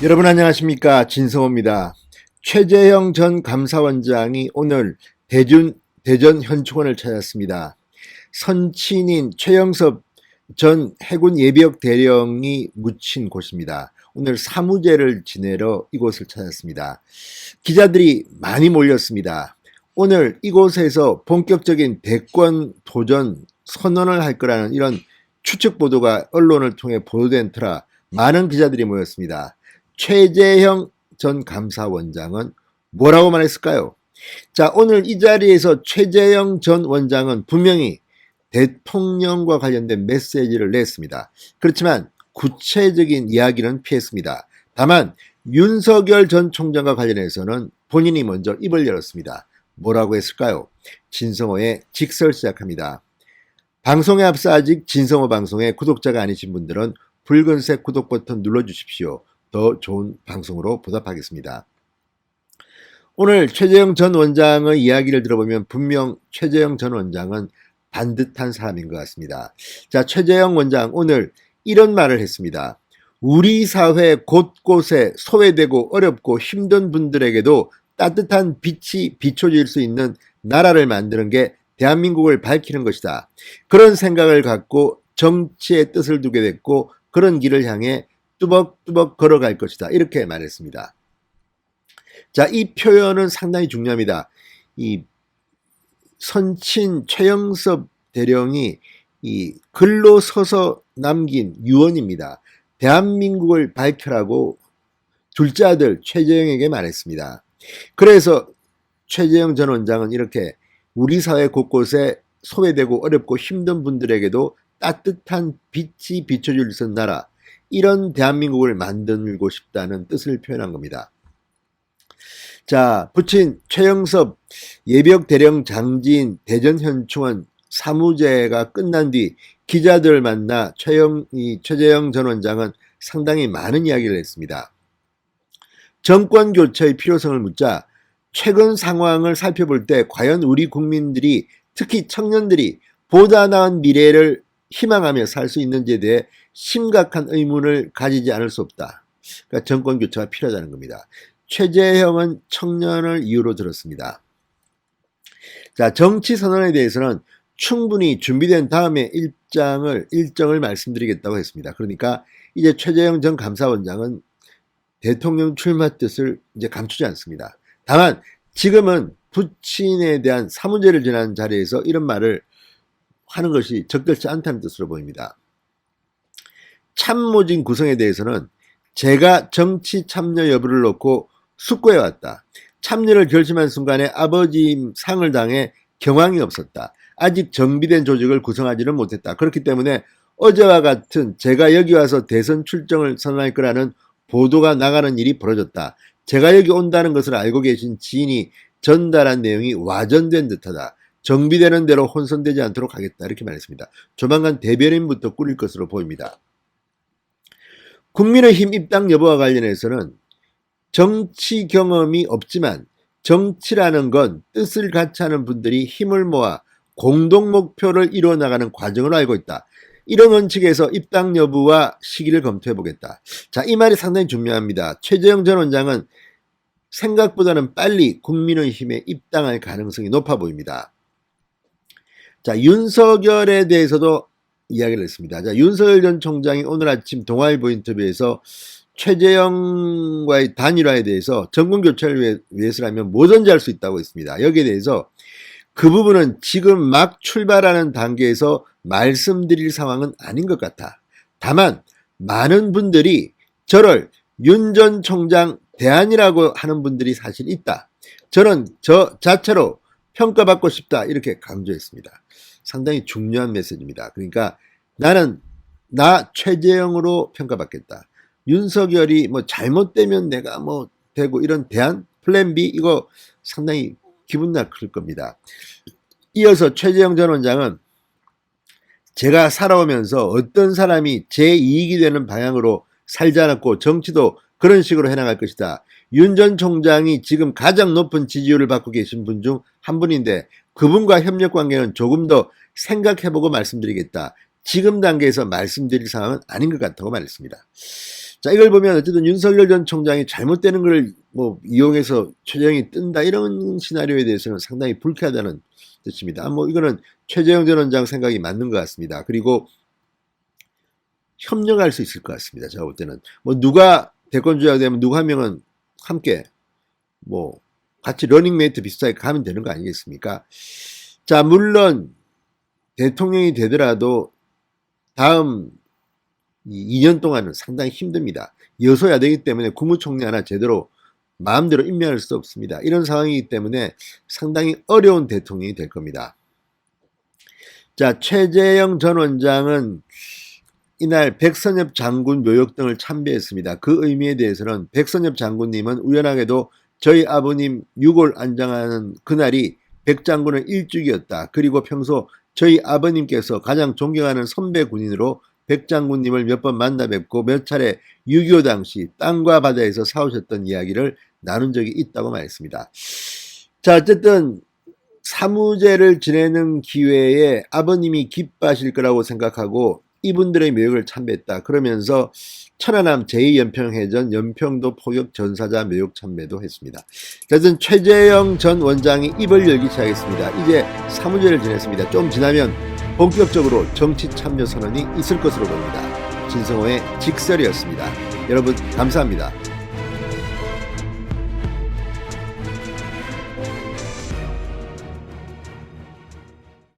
여러분 안녕하십니까, 진성호입니다. 최재형 전 감사원장이 오늘 대전 현충원을 찾았습니다. 선친인 최영섭 전 해군 예비역 대령이 묻힌 곳입니다. 오늘 사무제를 지내러 이곳을 찾았습니다. 기자들이 많이 몰렸습니다. 오늘 이곳에서 본격적인 대권 도전 선언을 할 거라는 이런 추측 보도가 언론을 통해 보도된 터라 많은 기자들이 모였습니다. 최재형 전 감사원장은 뭐라고 말했을까요? 자, 오늘 이 자리에서 최재형 전 원장은 분명히 대통령과 관련된 메시지를 냈습니다. 그렇지만 구체적인 이야기는 피했습니다. 다만 윤석열 전 총장과 관련해서는 본인이 먼저 입을 열었습니다. 뭐라고 했을까요? 진성호의 직설 시작합니다. 방송에 앞서 아직 진성호 방송의 구독자가 아니신 분들은 붉은색 구독 버튼 눌러주십시오. 더 좋은 방송으로 보답하겠습니다. 오늘 최재형 전 원장의 이야기를 들어보면 분명 최재형 전 원장은 반듯한 사람인 것 같습니다. 자, 최재형 원장 오늘 이런 말을 했습니다. 우리 사회 곳곳에 소외되고 어렵고 힘든 분들에게도 따뜻한 빛이 비춰질 수 있는 나라를 만드는 게 대한민국을 밝히는 것이다. 그런 생각을 갖고 정치의 뜻을 두게 됐고 그런 길을 향해 뚜벅뚜벅 걸어갈 것이다. 이렇게 말했습니다. 자, 이 표현은 상당히 중요합니다. 이 선친 최영섭 대령이 이 글로 서서 남긴 유언입니다. 대한민국을 밝혀라고 둘째 아들 최재형에게 말했습니다. 그래서 최재형 전 원장은 이렇게 우리 사회 곳곳에 소외되고 어렵고 힘든 분들에게도 따뜻한 빛이 비춰줄 수 있는 나라, 이런 대한민국을 만들고 싶다는 뜻을 표현한 겁니다. 자, 부친 최영섭 예비역 대령 장지인 대전 현충원 사무제가 끝난 뒤 기자들을 만나 최재형 전 원장은 상당히 많은 이야기를 했습니다. 정권 교체의 필요성을 묻자 최근 상황을 살펴볼 때 과연 우리 국민들이 특히 청년들이 보다 나은 미래를 희망하며 살 수 있는지에 대해 심각한 의문을 가지지 않을 수 없다. 그러니까 정권 교체가 필요하다는 겁니다. 최재형은 청년을 이유로 들었습니다. 자, 정치 선언에 대해서는 충분히 준비된 다음에 일정을 말씀드리겠다고 했습니다. 그러니까 이제 최재형 전 감사원장은 대통령 출마 뜻을 이제 감추지 않습니다. 다만 지금은 부친에 대한 사문제를 지난 자리에서 이런 말을 하는 것이 적절치 않다는 뜻으로 보입니다. 참모진 구성에 대해서는 제가 정치 참여 여부를 놓고 숙고해왔다. 참여를 결심한 순간에 아버지 상을 당해 경황이 없었다. 아직 정비된 조직을 구성하지는 못했다. 그렇기 때문에 어제와 같은 제가 여기 와서 대선 출정을 선언할 거라는 보도가 나가는 일이 벌어졌다. 제가 여기 온다는 것을 알고 계신 지인이 전달한 내용이 와전된 듯하다. 정비되는 대로 혼선되지 않도록 하겠다. 이렇게 말했습니다. 조만간 대변인부터 꾸릴 것으로 보입니다. 국민의힘 입당 여부와 관련해서는 정치 경험이 없지만 정치라는 건 뜻을 같이 하는 분들이 힘을 모아 공동 목표를 이루어나가는 과정으로 알고 있다. 이런 원칙에서 입당 여부와 시기를 검토해보겠다. 자, 이 말이 상당히 중요합니다. 최재형 전 원장은 생각보다는 빨리 국민의힘에 입당할 가능성이 높아 보입니다. 자, 윤석열에 대해서도 이야기를 했습니다. 자, 윤석열 전 총장이 오늘 아침 동아일보 인터뷰에서 최재형과의 단일화에 대해서 정권 교체를 위해서라면 뭐든지 할 수 있다고 했습니다. 여기에 대해서 그 부분은 지금 막 출발하는 단계에서 말씀드릴 상황은 아닌 것 같아. 다만 많은 분들이 저를 윤 전 총장 대안이라고 하는 분들이 사실 있다. 저는 저 자체로 평가받고 싶다. 이렇게 강조했습니다. 상당히 중요한 메시지입니다. 그러니까 나는 나 최재형으로 평가받겠다. 윤석열이 뭐 잘못되면 내가 뭐 되고 이런 대안 플랜 B 이거 상당히 기분 나쁠 겁니다. 이어서 최재형 전 원장은 제가 살아오면서 어떤 사람이 제 이익이 되는 방향으로 살지 않았고 정치도 그런 식으로 해나갈 것이다. 윤 전 총장이 지금 가장 높은 지지율을 받고 계신 분 중 한 분인데 그분과 협력 관계는 조금 더 생각해보고 말씀드리겠다. 지금 단계에서 말씀드릴 상황은 아닌 것 같다고 말했습니다. 자, 이걸 보면 어쨌든 윤석열 전 총장이 잘못되는 걸 뭐 이용해서 최재형이 뜬다 이런 시나리오에 대해서는 상당히 불쾌하다는 뜻입니다. 뭐 이거는 최재형 전 원장 생각이 맞는 것 같습니다. 그리고 협력할 수 있을 것 같습니다. 제가 볼 때는 뭐 누가 대권 주자가 되면 누구 한 명은 함께 뭐 같이 러닝메이트 비슷하게 가면 되는 거 아니겠습니까? 자, 물론 대통령이 되더라도 다음 2년 동안은 상당히 힘듭니다. 여소야되기 때문에 국무총리 하나 제대로 마음대로 임명할 수 없습니다. 이런 상황이기 때문에 상당히 어려운 대통령이 될 겁니다. 자, 최재형 전 원장은 이날 백선엽 장군 묘역 등을 참배했습니다. 그 의미에 대해서는 백선엽 장군님은 우연하게도 저희 아버님 유골 안장하는 그날이 백 장군의 일주기였다. 그리고 평소 저희 아버님께서 가장 존경하는 선배 군인으로 백 장군님을 몇 번 만나 뵙고 몇 차례 6.25 당시 땅과 바다에서 싸우셨던 이야기를 나눈 적이 있다고 말했습니다. 자, 어쨌든 사무제를 지내는 기회에 아버님이 기뻐하실 거라고 생각하고 이분들의 묘역을 참배했다. 그러면서 천안함 제2연평해전 연평도 포격 전사자 묘역 참배도 했습니다. 어쨌든 최재형 전 원장이 입을 열기 시작했습니다. 이제 사무제를 지냈습니다. 좀 지나면 본격적으로 정치 참여 선언이 있을 것으로 봅니다. 진성호의 직설이었습니다. 여러분 감사합니다.